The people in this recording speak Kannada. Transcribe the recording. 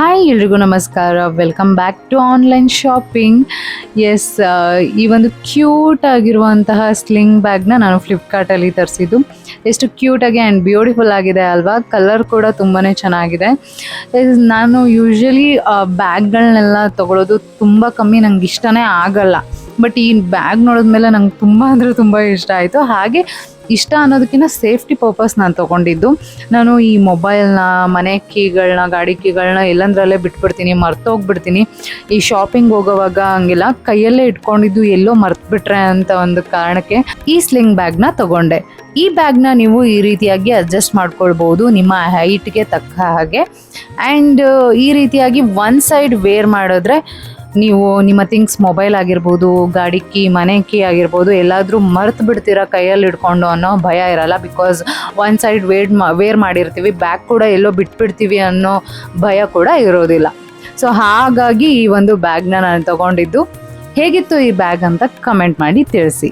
ಹಾಯ್ ಎಲ್ರಿಗೂ ನಮಸ್ಕಾರ, welcome back to online shopping. Yes, ಈ ಒಂದು ಕ್ಯೂಟ್ ಆಗಿರುವಂತಹ ಸ್ಲಿಂಗ್ ಬ್ಯಾಗ್ನ ನಾನು ಫ್ಲಿಪ್ಕಾರ್ಟಲ್ಲಿ ತರಿಸಿದ್ದು. ಎಷ್ಟು ಕ್ಯೂಟಾಗಿ ಆ್ಯಂಡ್ ಬ್ಯೂಟಿಫುಲ್ ಆಗಿದೆ ಅಲ್ವಾ? ಕಲರ್ ಕೂಡ ತುಂಬಾ ಚೆನ್ನಾಗಿದೆ. ನಾನು ಯೂಶ್ವಲಿ ಬ್ಯಾಗ್ಗಳನ್ನೆಲ್ಲ ತೊಗೊಳೋದು ತುಂಬ ಕಮ್ಮಿ, ನಂಗೆ ಇಷ್ಟನೇ ಆಗಲ್ಲ. ಬಟ್ ಈ ಬ್ಯಾಗ್ ನೋಡಿದ್ಮೇಲೆ ನಂಗೆ ತುಂಬ ಅಂದರೆ ತುಂಬ ಇಷ್ಟ ಆಯಿತು. ಹಾಗೆ ಇಷ್ಟ ಅನ್ನೋದಕ್ಕಿಂತ ಸೇಫ್ಟಿ ಪರ್ಪಸ್ ನಾನು ತೊಗೊಂಡಿದ್ದು. ನಾನು ಈ ಮೊಬೈಲ್ನ, ಮನೆ ಕೀಗಳನ್ನ, ಗಾಡಿ ಕೀಗಳನ್ನ ಎಲ್ಲಂದ್ರಲ್ಲೇ ಬಿಟ್ಬಿಡ್ತೀನಿ, ಮರ್ತೋಗ್ಬಿಡ್ತೀನಿ. ಈ ಶಾಪಿಂಗ್ ಹೋಗೋವಾಗ ಹಂಗಿಲ್ಲ, ಕೈಯಲ್ಲೇ ಇಟ್ಕೊಂಡಿದ್ದು ಎಲ್ಲೋ ಮರ್ತುಬಿಟ್ರೆ ಅಂತ ಒಂದು ಕಾರಣಕ್ಕೆ ಈ ಸ್ಲಿಂಗ್ ಬ್ಯಾಗ್ನ ತೊಗೊಂಡೆ. ಈ ಬ್ಯಾಗ್ನ ನೀವು ಈ ರೀತಿಯಾಗಿ ಅಡ್ಜಸ್ಟ್ ಮಾಡ್ಕೊಳ್ಬೋದು ನಿಮ್ಮ ಹೈಟ್ಗೆ ತಕ್ಕ ಹಾಗೆ. ಆ್ಯಂಡ್ ಈ ರೀತಿಯಾಗಿ ಒನ್ ಸೈಡ್ ವೇರ್ ಮಾಡಿದ್ರೆ ನೀವು ನಿಮ್ಮ ಥಿಂಗ್ಸ್, ಮೊಬೈಲ್ ಆಗಿರ್ಬೋದು, ಗಾಡಿ ಕೀ, ಮನೆ ಕೀ ಆಗಿರ್ಬೋದು, ಎಲ್ಲಾದರೂ ಮರ್ತು ಬಿಡ್ತೀರಾ ಕೈಯಲ್ಲಿ ಇಟ್ಕೊಂಡು ಅನ್ನೋ ಭಯ ಇರಲ್ಲ. ಬಿಕಾಸ್ ಒನ್ ಸೈಡ್ ವೇರ್ ಮಾಡಿರ್ತೀವಿ, ಬ್ಯಾಗ್ ಕೂಡ ಎಲ್ಲೋ ಬಿಟ್ಬಿಡ್ತೀವಿ ಅನ್ನೋ ಭಯ ಕೂಡ ಇರೋದಿಲ್ಲ. ಸೊ ಹಾಗಾಗಿ ಈ ಒಂದು ಬ್ಯಾಗ್ನ ನಾನು ತೊಗೊಂಡಿದ್ದು. ಹೇಗಿತ್ತು ಈ ಬ್ಯಾಗ್ ಅಂತ ಕಮೆಂಟ್ ಮಾಡಿ ತಿಳಿಸಿ.